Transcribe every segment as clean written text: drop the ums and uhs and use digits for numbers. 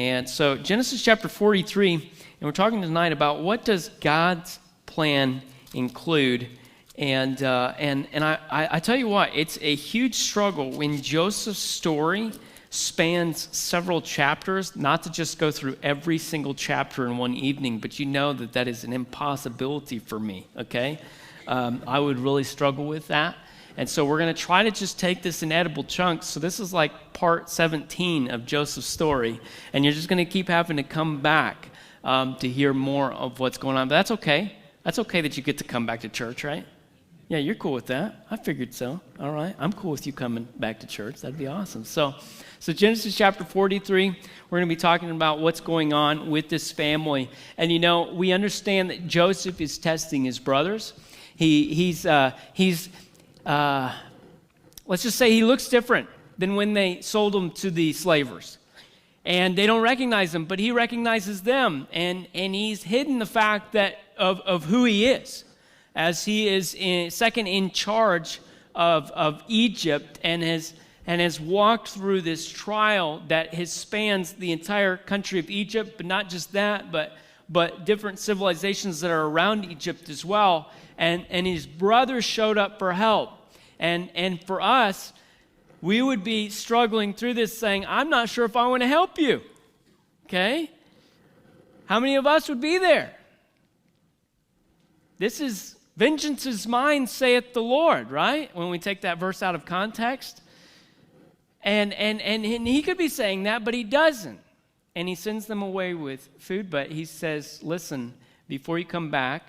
And so Genesis chapter 43, and we're talking tonight about what does God's plan include. And I tell you what, it's a huge struggle when Joseph's story spans several chapters, not to just go through every single chapter in one evening, but you know that is an impossibility for me, okay? I would really struggle with that. And so we're going to try to just take this in edible chunks. So this is like part 17 of Joseph's story, and you're just going to keep having to come back to hear more of what's going on. But that's okay. That's okay that you get to come back to church, right? Yeah, you're cool with that. I figured so. All right. I'm cool with you coming back to church. That'd be awesome. So Genesis chapter 43, we're going to be talking about what's going on with this family. And, you know, we understand that Joseph is testing his brothers. He's let's just say he looks different than when they sold him to the slavers. And they don't recognize him, but he recognizes them. And he's hidden the fact that of who he is, as he is second in charge of Egypt and has walked through this trial that spans the entire country of Egypt, but not just that, but different civilizations that are around Egypt as well. And his brothers showed up for help. And for us, we would be struggling through this saying, I'm not sure if I want to help you. Okay? How many of us would be there? This is vengeance is mine, saith the Lord, right? When we take that verse out of context. And he could be saying that, but he doesn't. And he sends them away with food, but he says, listen, before you come back,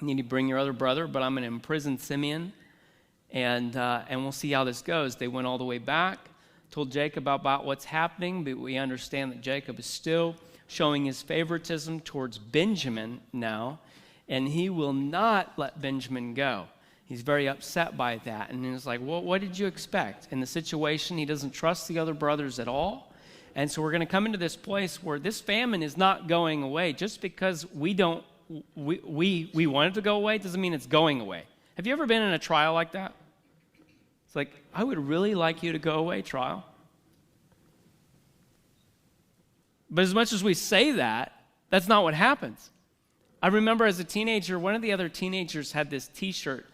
you need to bring your other brother, but I'm going to imprison Simeon, and we'll see how this goes. They went all the way back, told Jacob about what's happening, but we understand that Jacob is still showing his favoritism towards Benjamin now, and he will not let Benjamin go. He's very upset by that, and he's like, well, what did you expect? In the situation, he doesn't trust the other brothers at all, and so we're going to come into this place where this famine is not going away. Just because we want it to go away doesn't mean it's going away. Have you ever been in a trial like that? It's like, I would really like you to go away, trial. But as much as we say that, that's not what happens. I remember as a teenager, one of the other teenagers had this T-shirt.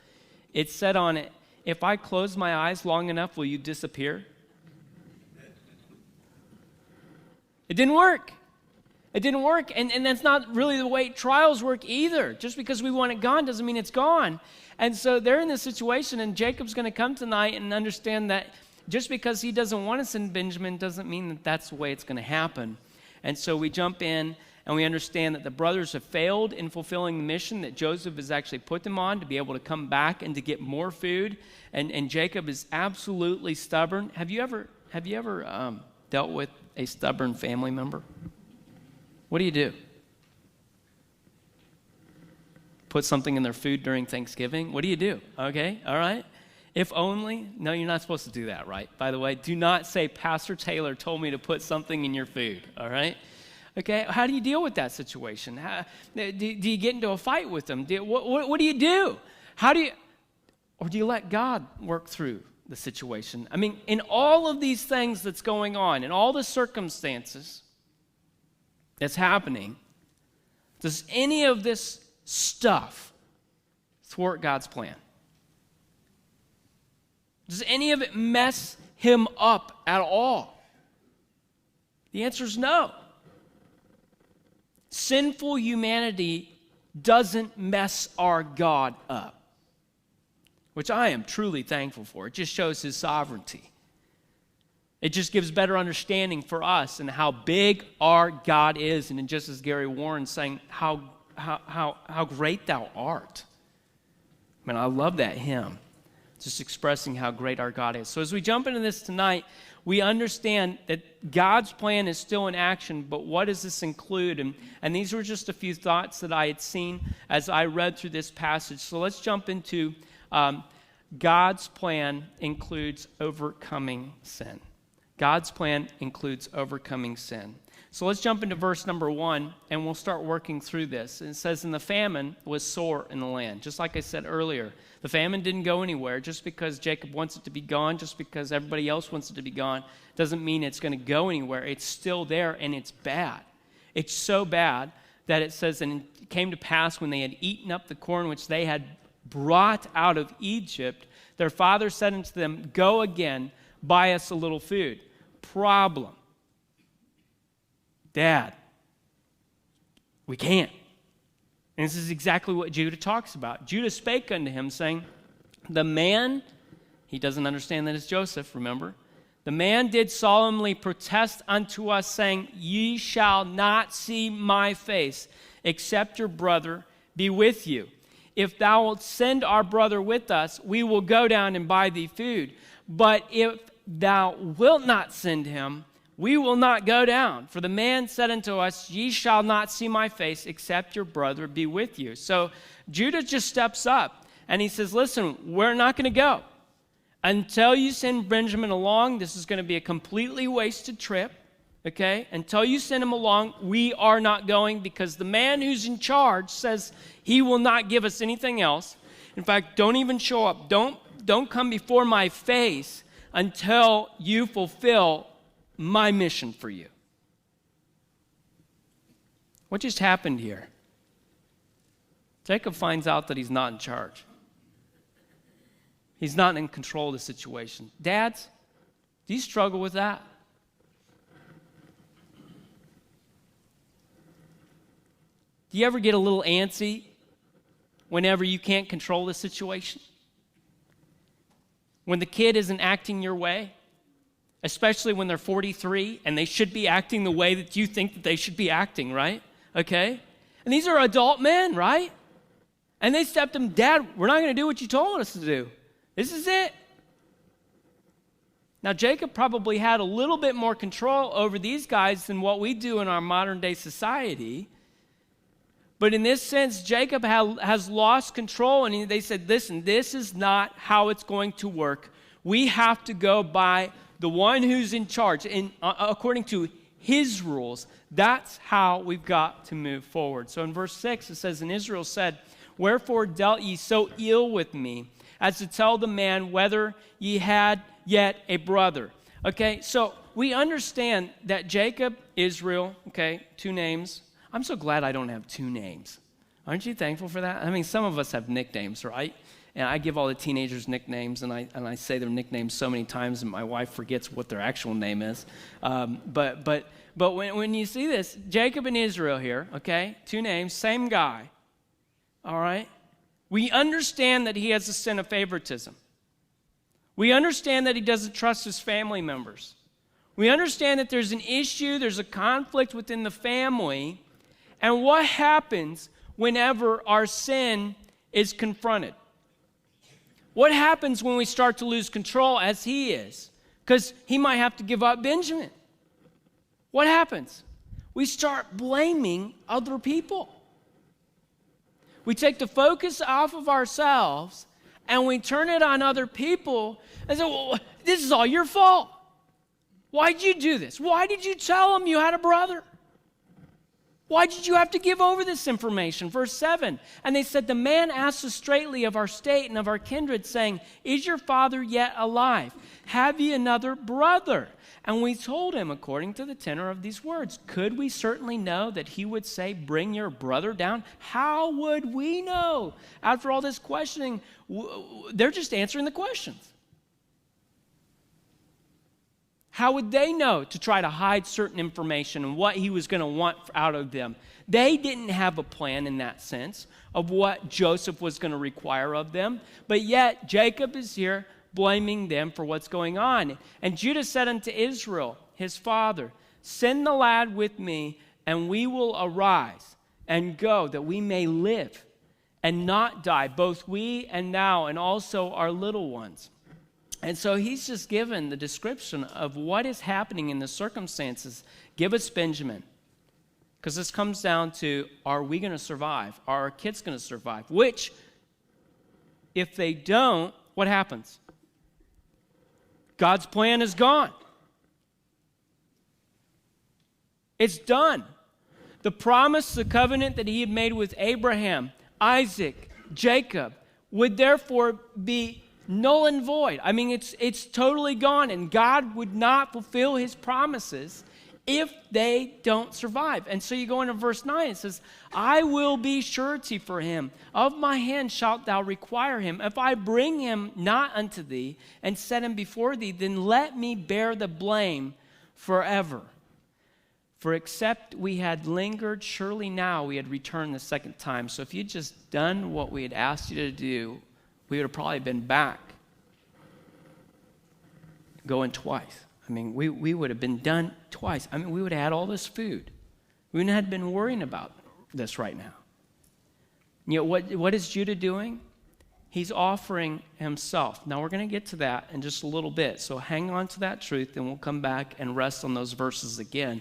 It said on it, if I close my eyes long enough, will you disappear? It didn't work. It didn't work, and that's not really the way trials work either. Just because we want it gone doesn't mean it's gone. And so they're in this situation, and Jacob's going to come tonight and understand that just because he doesn't want to send Benjamin doesn't mean that that's the way it's going to happen. And so we jump in, and we understand that the brothers have failed in fulfilling the mission that Joseph has actually put them on to be able to come back and to get more food. And Jacob is absolutely stubborn. Have you ever dealt with a stubborn family member? What do? Put something in their food during Thanksgiving? What do you do? Okay, all right. If only, no, you're not supposed to do that, right? By the way, do not say, Pastor Taylor told me to put something in your food, all right? Okay, how do you deal with that situation? Do you get into a fight with them? What do you do? Or do you let God work through the situation? I mean, in all of these things that's going on, in all the circumstances that's happening, does any of this stuff thwart God's plan? Does any of it mess him up at all? The answer is no. Sinful humanity doesn't mess our God up, which I am truly thankful for. It just shows his sovereignty. It just gives better understanding for us and how big our God is, and just as Gary Warren's saying, how great thou art. Man, I love that hymn, just expressing how great our God is. So as we jump into this tonight, we understand that God's plan is still in action, but what does this include? And these were just a few thoughts that I had seen as I read through this passage. So let's jump into God's plan includes overcoming sin. God's plan includes overcoming sin. So let's jump into verse number 1, and we'll start working through this. It says, and the famine was sore in the land. Just like I said earlier, the famine didn't go anywhere. Just because Jacob wants it to be gone, just because everybody else wants it to be gone, doesn't mean it's going to go anywhere. It's still there, and it's bad. It's so bad that it says, and it came to pass when they had eaten up the corn which they had brought out of Egypt, their father said unto them, go again, buy us a little food. Problem. Dad, we can't. And this is exactly what Judah talks about. Judah spake unto him, saying, the man, he doesn't understand that it's Joseph, remember? The man did solemnly protest unto us, saying, ye shall not see my face, except your brother be with you. If thou wilt send our brother with us, we will go down and buy thee food. But if thou wilt not send him, we will not go down. For the man said unto us, ye shall not see my face, except your brother be with you. So Judah just steps up, and he says, listen, we're not going to go. Until you send Benjamin along, this is going to be a completely wasted trip, okay? Until you send him along, we are not going, because the man who's in charge says he will not give us anything else. In fact, don't even show up. Don't come before my face until you fulfill my mission for you. What just happened here? Jacob finds out that he's not in charge. He's not in control of the situation. Dads, do you struggle with that? Do you ever get a little antsy whenever you can't control the situation? When the kid isn't acting your way? Especially when they're 43 and they should be acting the way that you think that they should be acting, right? Okay? And these are adult men, right? And they stepped him, Dad, we're not going to do what you told us to do. This is it. Now, Jacob probably had a little bit more control over these guys than what we do in our modern day society. But in this sense, Jacob has lost control, and they said, listen, this is not how it's going to work. We have to go by the one who's in charge, and according to his rules. That's how we've got to move forward. So in verse 6, it says, and Israel said, wherefore dealt ye so ill with me, as to tell the man whether ye had yet a brother? Okay, so we understand that Jacob, Israel, okay, two names. I'm so glad I don't have two names. Aren't you thankful for that? I mean, some of us have nicknames, right? And I give all the teenagers nicknames, and I say their nicknames so many times, and my wife forgets what their actual name is. But when you see this, Jacob and Israel here, okay, two names, same guy, all right? We understand that he has a sin of favoritism. We understand that he doesn't trust his family members. We understand that there's an issue, there's a conflict within the family, and what happens whenever our sin is confronted? What happens when we start to lose control as he is? Because he might have to give up Benjamin. What happens? We start blaming other people. We take the focus off of ourselves and we turn it on other people and say, well, this is all your fault. Why did you do this? Why did you tell him you had a brother? Why did you have to give over this information? Verse 7, and they said, the man asked us straightly of our state and of our kindred, saying, is your father yet alive? Have ye another brother? And we told him according to the tenor of these words. Could we certainly know that he would say, bring your brother down? How would we know? After all this questioning, they're just answering the questions. How would they know to try to hide certain information and what he was going to want out of them? They didn't have a plan in that sense of what Joseph was going to require of them. But yet, Jacob is here blaming them for what's going on. And Judah said unto Israel, his father, send the lad with me, and we will arise and go, that we may live and not die, both we and thou, and also our little ones. And so he's just given the description of what is happening in the circumstances. Give us Benjamin. Because this comes down to, are we going to survive? Are our kids going to survive? Which, if they don't, what happens? God's plan is gone. It's done. The promise, the covenant that he had made with Abraham, Isaac, Jacob, would therefore be null and void. I mean, it's totally gone, and God would not fulfill his promises if they don't survive. And so you go into verse 9, it says, I will be surety for him. Of my hand shalt thou require him. If I bring him not unto thee and set him before thee, then let me bear the blame forever. For except we had lingered, surely now we had returned the second time. So if you'd just done what we had asked you to do, we would have probably been back going twice. I mean, we would have been done twice. I mean, we would have had all this food. We wouldn't have been worrying about this right now. You know, what is Judah doing? He's offering himself. Now, we're going to get to that in just a little bit. So hang on to that truth, and we'll come back and rest on those verses again.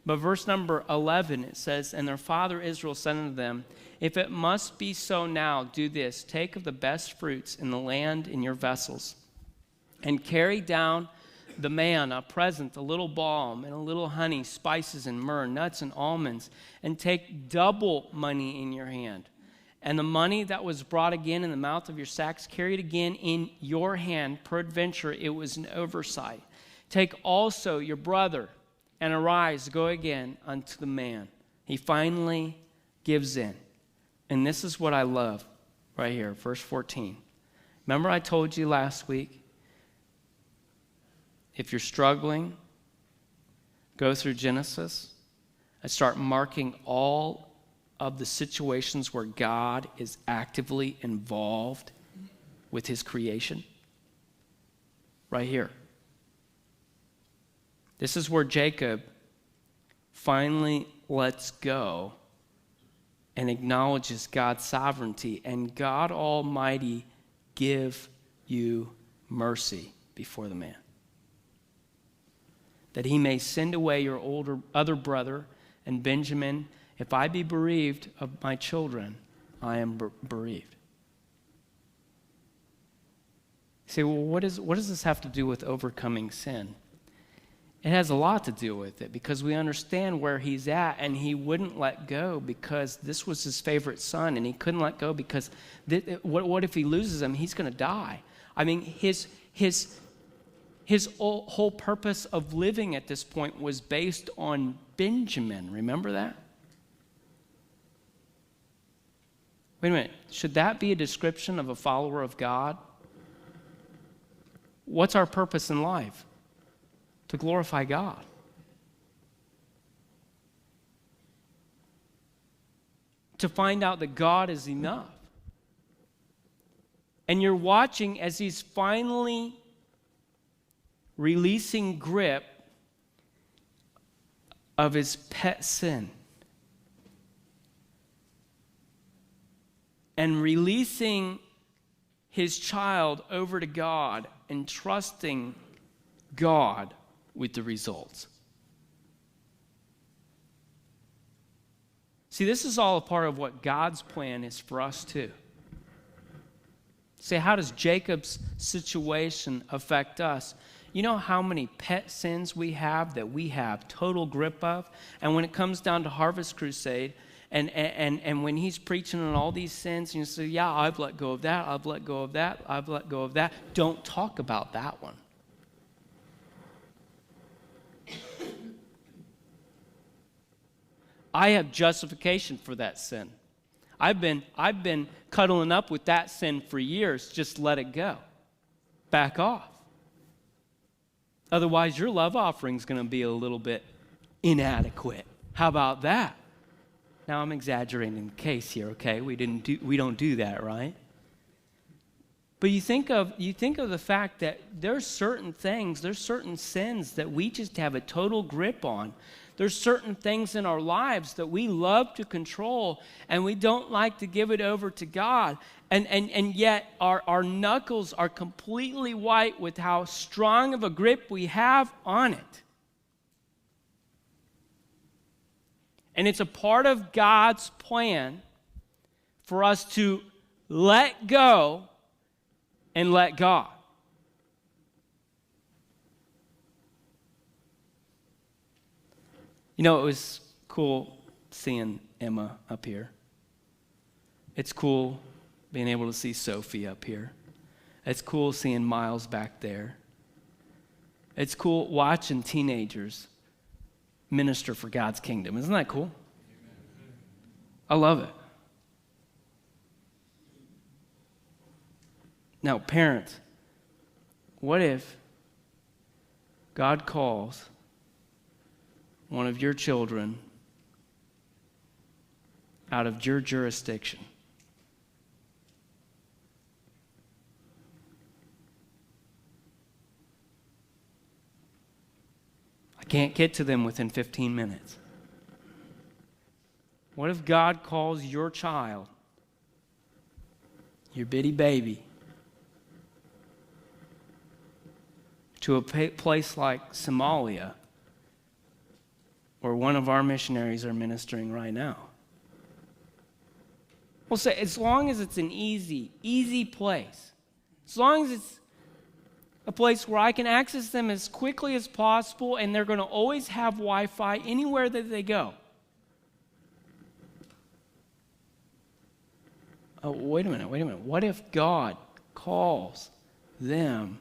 But verse number 11, it says, And their father Israel said unto them, If it must be so now, do this. Take of the best fruits in the land in your vessels, and carry down the man a present, a little balm, and a little honey, spices and myrrh, nuts and almonds, and take double money in your hand. And the money that was brought again in the mouth of your sacks, carry it again in your hand, peradventure it was an oversight. Take also your brother, and arise, go again unto the man. He finally gives in. And this is what I love right here, verse 14. Remember I told you last week, if you're struggling, go through Genesis and start marking all of the situations where God is actively involved with his creation. Right here. This is where Jacob finally lets go and acknowledges God's sovereignty, and God Almighty give you mercy before the man, that he may send away your other brother and Benjamin. If I be bereaved of my children, I am bereaved. You say, well, what does this have to do with overcoming sin? It has a lot to do with it, because we understand where he's at, and he wouldn't let go because this was his favorite son, and he couldn't let go because what if he loses him? He's going to die. I mean, his whole purpose of living at this point was based on Benjamin. Remember that? Wait a minute. Should that be a description of a follower of God? What's our purpose in life? To glorify God. To find out that God is enough. And you're watching as he's finally releasing grip of his pet sin. And releasing his child over to God and trusting God with the results. See, this is all a part of what God's plan is for us too. Say, how does Jacob's situation affect us? You know how many pet sins we have that we have total grip of? And when it comes down to Harvest Crusade, and when he's preaching on all these sins, and you say, yeah, I've let go of that, I've let go of that, I've let go of that. Don't talk about that one. I have justification for that sin. I've been cuddling up with that sin for years. Just let it go. Back off. Otherwise, your love offering is going to be a little bit inadequate. How about that? Now I'm exaggerating the case here, okay? We don't do that, right? But you think of the fact that there's certain things, there's certain sins that we just have a total grip on. There's certain things in our lives that we love to control, and we don't like to give it over to God. And yet our knuckles are completely white with how strong of a grip we have on it. And it's a part of God's plan for us to let go and let God. You know, it was cool seeing Emma up here. It's cool being able to see Sophie up here. It's cool seeing Miles back there. It's cool watching teenagers minister for God's kingdom. Isn't that cool? I love it. Now, parents, what if God calls one of your children out of your jurisdiction? I can't get to them within 15 minutes. What if God calls your child, your bitty baby, to a place like Somalia, where one of our missionaries are ministering right now? We'll say, as long as it's an easy place, as long as it's a place where I can access them as quickly as possible and they're going to always have Wi-Fi anywhere that they go. Oh, wait a minute. What if God calls them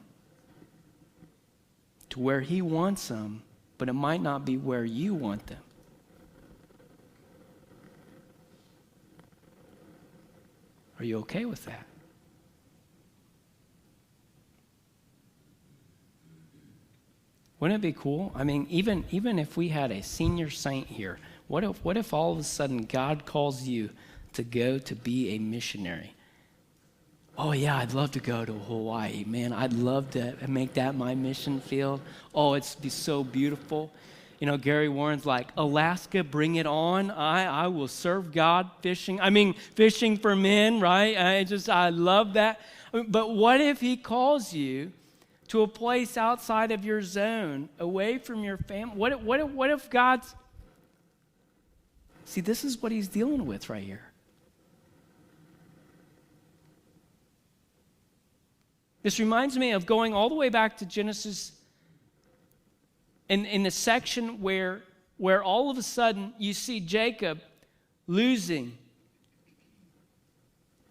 to where He wants them, but it might not be where you want them? Are you okay with that? Wouldn't it be cool? I mean, even if we had a senior saint here, what if all of a sudden God calls you to go to be a missionary? Oh yeah, I'd love to go to Hawaii, man. I'd love to make that my mission field. Oh, it'd be so beautiful. You know, Gary Warren's like, Alaska, bring it on. I will serve God fishing. I mean, fishing for men, right? I love that. But what if He calls you to a place outside of your zone, away from your family? What if God's... See, this is what He's dealing with right here. This reminds me of going all the way back to Genesis in the section where all of a sudden you see Jacob losing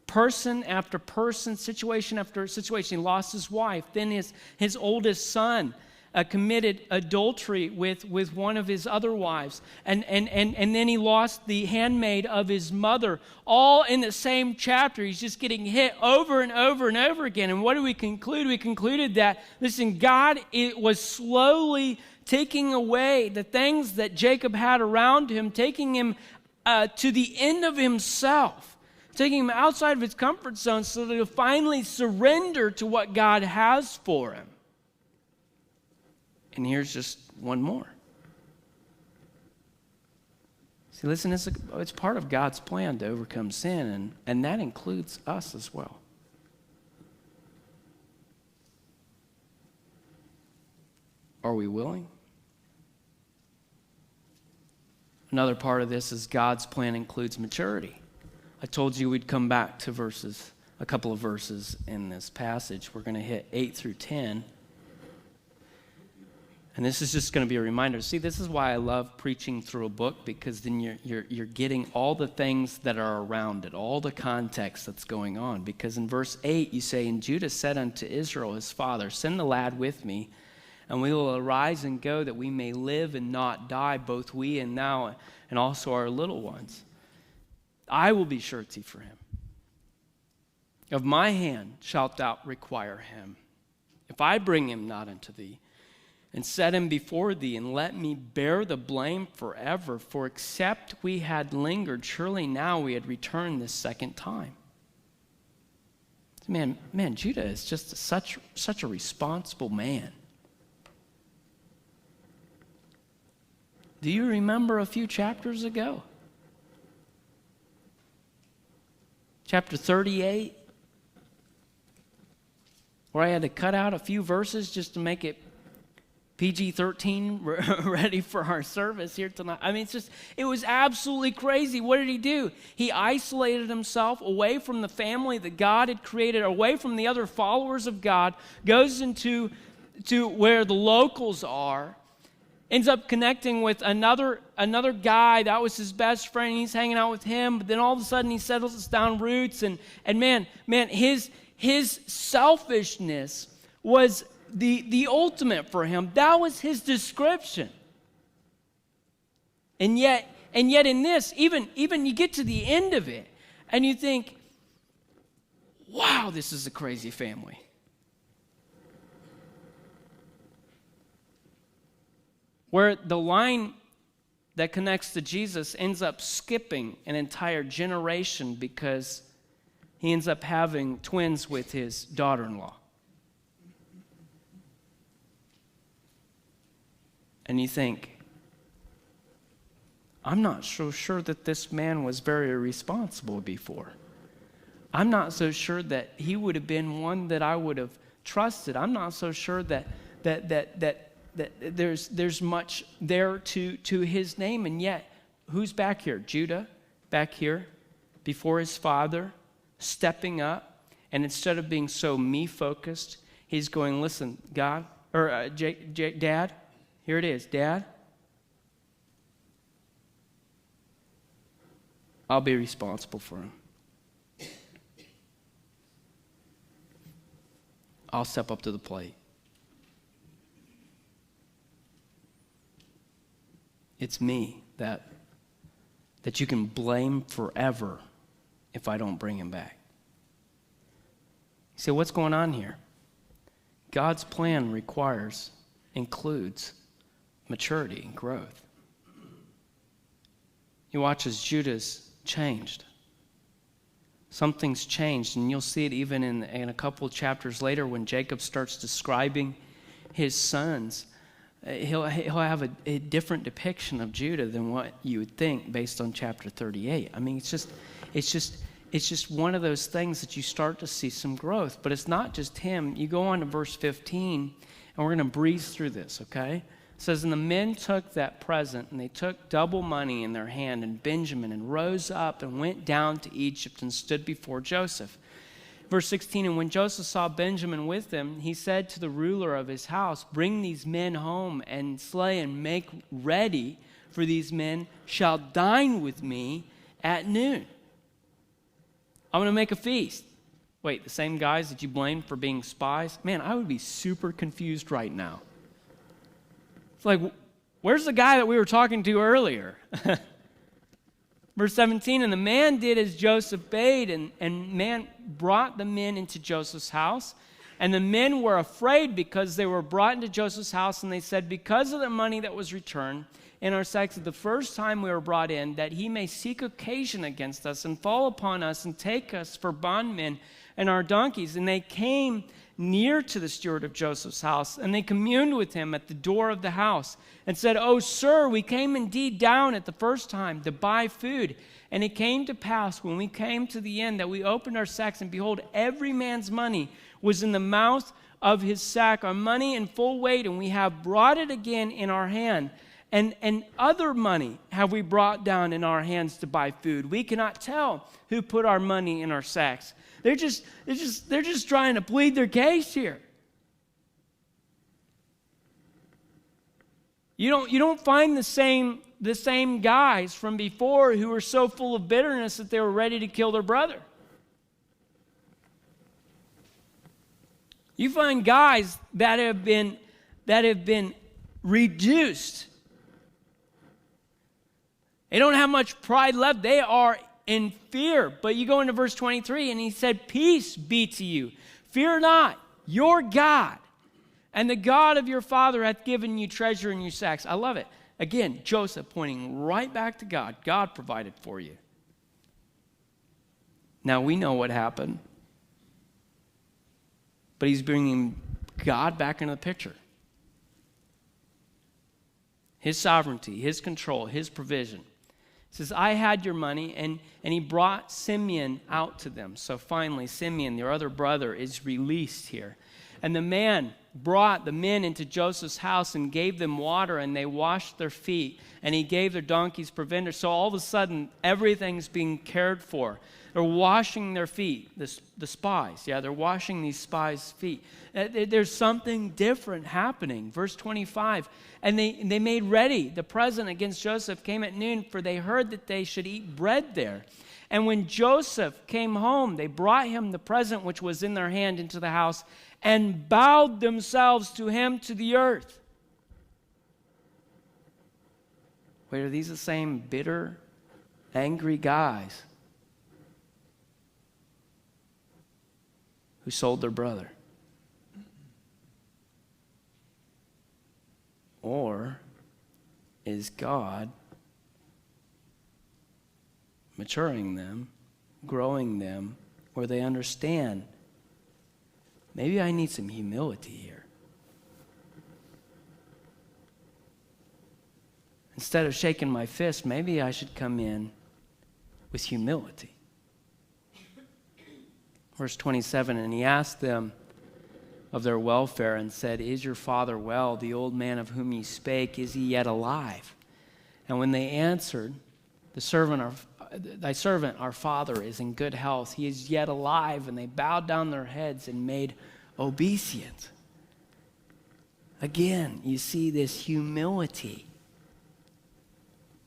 person after person, situation after situation. He lost his wife. Then his oldest son committed adultery with one of his other wives. And then he lost the handmaid of his mother. All in the same chapter. He's just getting hit over and over and over again. And what do we conclude? We concluded that, listen, God was slowly taking away the things that Jacob had around him, taking him to the end of himself. Taking him outside of his comfort zone so that he'll finally surrender to what God has for him. And here's just one more. See, listen, it's part of God's plan to overcome sin, and that includes us as well. Are we willing? Another part of this is God's plan includes maturity. I told you we'd come back to a couple of verses in this passage. We're going to hit 8 through 10. And this is just going to be a reminder. See, this is why I love preaching through a book, because then you're getting all the things that are around it, all the context that's going on. Because in verse 8 you say, "And Judah said unto Israel his father, Send the lad with me, and we will arise and go, that we may live and not die, both we and thou, and also our little ones. I will be surety for him. Of my hand shalt thou require him, if I bring him not unto thee, and set him before thee, and let me bear the blame forever. For except we had lingered, surely now we had returned this second time." Man, Judah is just such a responsible man. Do you remember a few chapters ago? Chapter 38, where I had to cut out a few verses just to make it PG-13 ready for our service here tonight. I mean, it was absolutely crazy. What did he do? He isolated himself away from the family that God had created, away from the other followers of God, goes into where the locals are, ends up connecting with another guy. That was his best friend. He's hanging out with him, but then all of a sudden he settles down roots, and man, his selfishness was the ultimate for him. That was his description. And yet in this, even you get to the end of it, and you think, wow, this is a crazy family. Where the line that connects to Jesus ends up skipping an entire generation because he ends up having twins with his daughter-in-law. And you think, I'm not so sure that this man was very responsible before. I'm not so sure that he would have been one that I would have trusted. I'm not so sure that there's much there to his name. And yet, who's back here? Judah, back here, before his father, stepping up. And instead of being so me-focused, he's going, listen, God, or Dad, here it is, Dad, I'll be responsible for him. I'll step up to the plate. It's me that you can blame forever if I don't bring him back. You say, what's going on here? God's plan includes maturity and growth. You watch as Judah's changed. Something's changed, and you'll see it even in a couple of chapters later when Jacob starts describing his sons. He'll have a different depiction of Judah than what you would think based on chapter 38. I mean, it's just one of those things that you start to see some growth. But it's not just him. You go on to verse 15, and we're going to breeze through this, okay? It says, and the men took that present, and they took double money in their hand, and Benjamin, and rose up and went down to Egypt and stood before Joseph. Verse 16, and when Joseph saw Benjamin with them, he said to the ruler of his house, bring these men home and slay and make ready, for these men shall dine with me at noon. I'm going to make a feast. Wait, the same guys that you blamed for being spies? Man, I would be super confused right now. It's like, where's the guy that we were talking to earlier? Verse 17, and the man did as Joseph bade, and man brought the men into Joseph's house. And the men were afraid because they were brought into Joseph's house, and they said, because of the money that was returned in our sacks the first time we were brought in, that he may seek occasion against us and fall upon us and take us for bondmen and our donkeys. And they came near to the steward of Joseph's house, and they communed with him at the door of the house and said, oh, sir, we came indeed down at the first time to buy food. And it came to pass when we came to the end that we opened our sacks, and behold, every man's money was in the mouth of his sack, our money in full weight, and we have brought it again in our hand. And other money have we brought down in our hands to buy food. We cannot tell who put our money in our sacks. They're just trying to plead their case here. You don't find the same guys from before who were so full of bitterness that they were ready to kill their brother. You find guys that have been reduced. They don't have much pride left. They are in fear. But you go into verse 23, and he said, peace be to you. Fear not, your God and the God of your father hath given you treasure in your sacks. I love it. Again, Joseph pointing right back to God. God provided for you. Now we know what happened. But he's bringing God back into the picture. His sovereignty, his control, his provision. He says, I had your money, and he brought Simeon out to them. So finally, Simeon, their other brother, is released here. And the man brought the men into Joseph's house and gave them water, and they washed their feet, and he gave their donkeys provender. So all of a sudden, everything's being cared for. They're washing their feet, the spies. Yeah, they're washing these spies' feet. There's something different happening. Verse 25, and they made ready. The present against Joseph came at noon, for they heard that they should eat bread there. And when Joseph came home, they brought him the present which was in their hand into the house and bowed themselves to him to the earth. Wait, are these the same bitter, angry guys who sold their brother? Or is God maturing them, growing them, where they understand, maybe I need some humility here? Instead of shaking my fist, maybe I should come in with humility. Verse 27, and he asked them of their welfare and said, is your father well? The old man of whom ye spake, is he yet alive? And when they answered, thy servant, our father, is in good health. He is yet alive. And they bowed down their heads and made obeisance. Again, you see this humility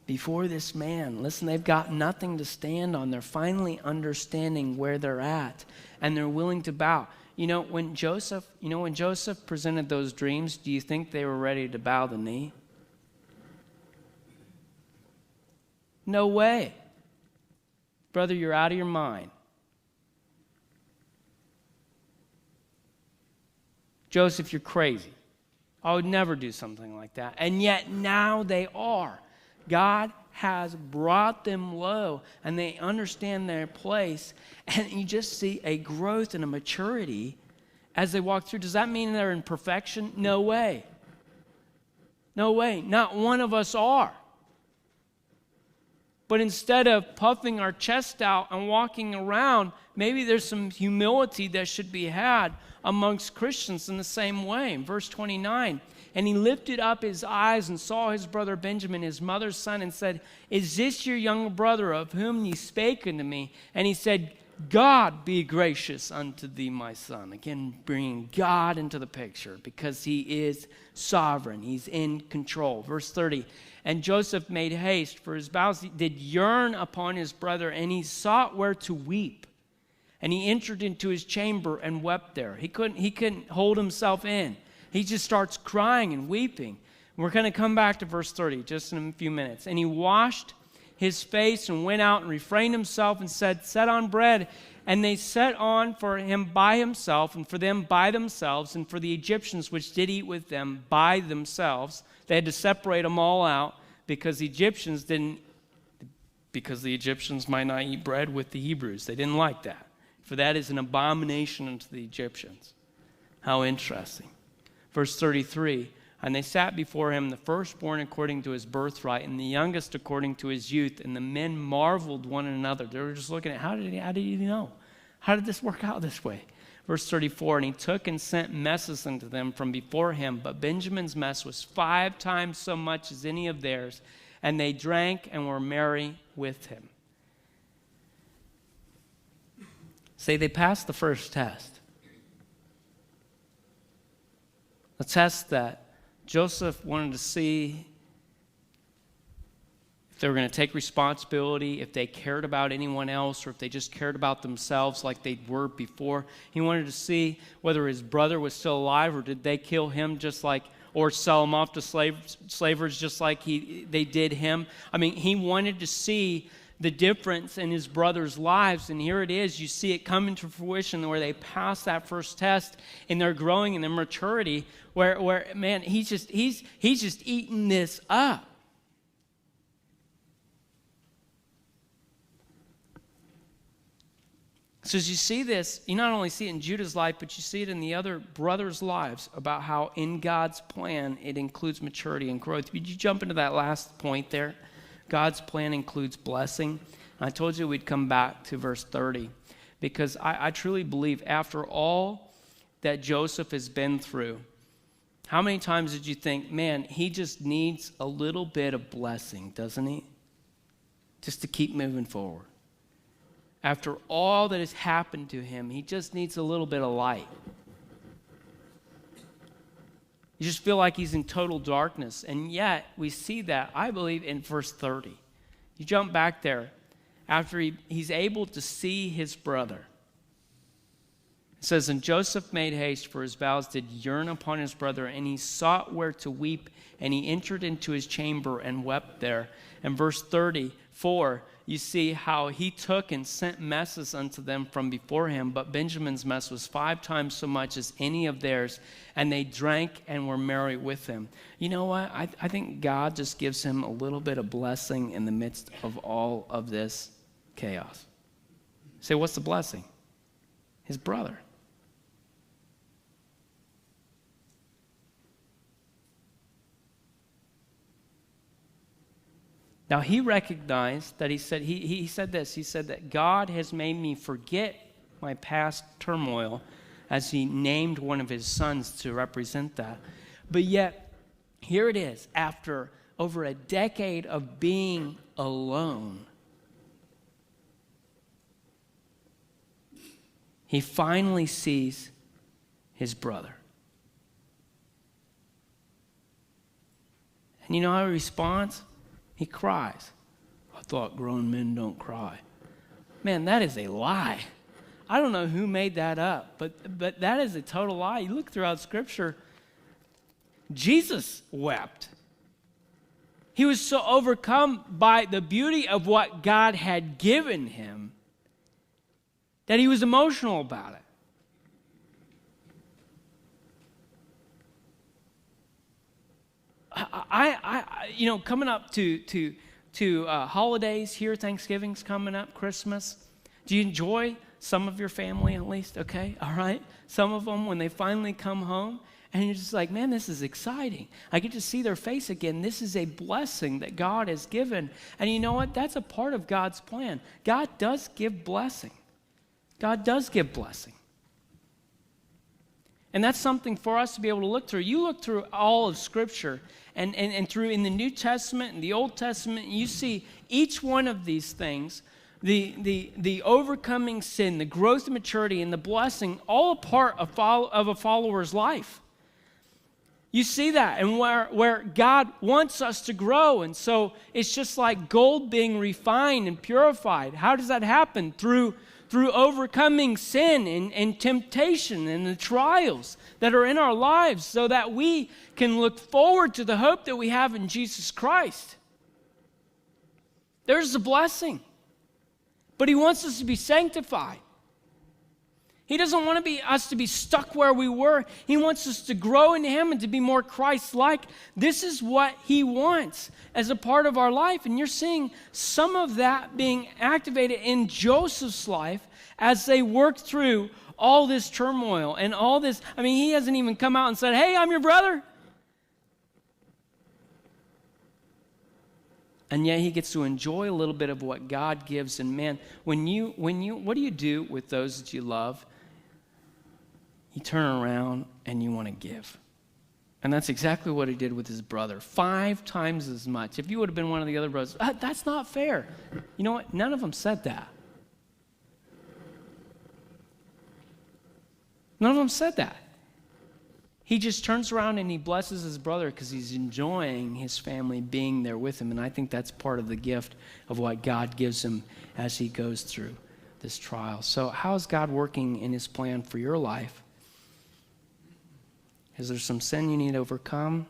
before this man. Listen, they've got nothing to stand on. They're finally understanding where they're at, and they're willing to bow. When Joseph presented those dreams, do you think they were ready to bow the knee? No way. Brother, you're out of your mind. Joseph, you're crazy. I would never do something like that. And yet now they are. God has brought them low, and they understand their place, and you just see a growth and a maturity as they walk through. Does that mean they're in perfection? No way. No way. Not one of us are. But instead of puffing our chest out and walking around, maybe there's some humility that should be had amongst Christians in the same way. In verse 29, and he lifted up his eyes and saw his brother Benjamin, his mother's son, and said, is this your younger brother of whom ye spake unto me? And he said, God be gracious unto thee, my son. Again, bringing God into the picture because he is sovereign. He's in control. Verse 30, and Joseph made haste, for his bowels did yearn upon his brother, and he sought where to weep. And he entered into his chamber and wept there. He couldn't hold himself in. He just starts crying and weeping. We're going to come back to verse 30 just in a few minutes. And he washed his face and went out and refrained himself and said, set on bread. And they set on for him by himself, and for them by themselves, and for the Egyptians which did eat with them by themselves. They had to separate them all out because the Egyptians might not eat bread with the Hebrews. They didn't like that. For that is an abomination unto the Egyptians. How interesting. Verse 33, and they sat before him, the firstborn according to his birthright, and the youngest according to his youth. And the men marveled one another. They were just looking at, how did he know? How did this work out this way? Verse 34, and he took and sent messes unto them from before him. But Benjamin's mess was 5 times so much as any of theirs. And they drank and were merry with him. Say they passed the first test. A test that Joseph wanted to see if they were going to take responsibility, if they cared about anyone else, or if they just cared about themselves like they were before. He wanted to see whether his brother was still alive, or did they kill him or sell him off to slavers just like they did him. I mean, he wanted to see the difference in his brother's lives, and here it is. You see it come into fruition where they pass that first test, and they're growing in their maturity. Where man, he's just eating this up. So as you see this, you not only see it in Judah's life, but you see it in the other brothers' lives about how in God's plan it includes maturity and growth. Would you jump into that last point there? God's plan includes blessing. I told you we'd come back to verse 30 because I truly believe after all that Joseph has been through, how many times did you think, man, he just needs a little bit of blessing, doesn't he? Just to keep moving forward. after all that has happened to him, he just needs a little bit of light. You just feel like he's in total darkness. And yet, we see that, I believe, in verse 30. You jump back there. After he's able to see his brother. It says, and Joseph made haste, for his bowels did yearn upon his brother, and he sought where to weep, and he entered into his chamber and wept there. And verse 34, you see how he took and sent messes unto them from before him, but Benjamin's mess was 5 times so much as any of theirs, and they drank and were merry with him. You know what? I think God just gives him a little bit of blessing in the midst of all of this chaos. Say, what's the blessing? His brother. Now he recognized that he said that God has made me forget my past turmoil, as he named one of his sons to represent that. But yet, here it is, after over a decade of being alone, he finally sees his brother. And you know how he responds? He cries. I thought grown men don't cry. Man, that is a lie. I don't know who made that up, but that is a total lie. You look throughout Scripture, Jesus wept. He was so overcome by the beauty of what God had given him that he was emotional about it. Coming up to holidays here, Thanksgiving's coming up, Christmas. Do you enjoy some of your family at least? Okay, all right. Some of them, when they finally come home, and you're just like, man, this is exciting. I get to see their face again. This is a blessing that God has given. And you know what? That's a part of God's plan. God does give blessing. God does give blessing. And that's something for us to be able to look through. You look through all of Scripture and through in the New Testament and the Old Testament, you see each one of these things, the overcoming sin, the growth and maturity, and the blessing, all a part of a follower's life. You see that, and where God wants us to grow. And so it's just like gold being refined and purified. How does that happen? Through overcoming sin and temptation and the trials that are in our lives, so that we can look forward to the hope that we have in Jesus Christ. There's a blessing. But he wants us to be sanctified. He doesn't want us to be stuck where we were. He wants us to grow in him and to be more Christ-like. This is what he wants as a part of our life. And you're seeing some of that being activated in Joseph's life as they work through all this turmoil and all this. I mean, he hasn't even come out and said, hey, I'm your brother. And yet he gets to enjoy a little bit of what God gives. And man, what do you do with those that you love? You turn around and you want to give. And that's exactly what he did with his brother. 5 times as much. If you would have been one of the other brothers, that's not fair. You know what? None of them said that. None of them said that. He just turns around and he blesses his brother because he's enjoying his family being there with him. And I think that's part of the gift of what God gives him as he goes through this trial. So how is God working in his plan for your life? Is there some sin you need to overcome?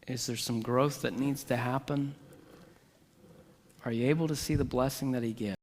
Is there some growth that needs to happen? Are you able to see the blessing that he gives?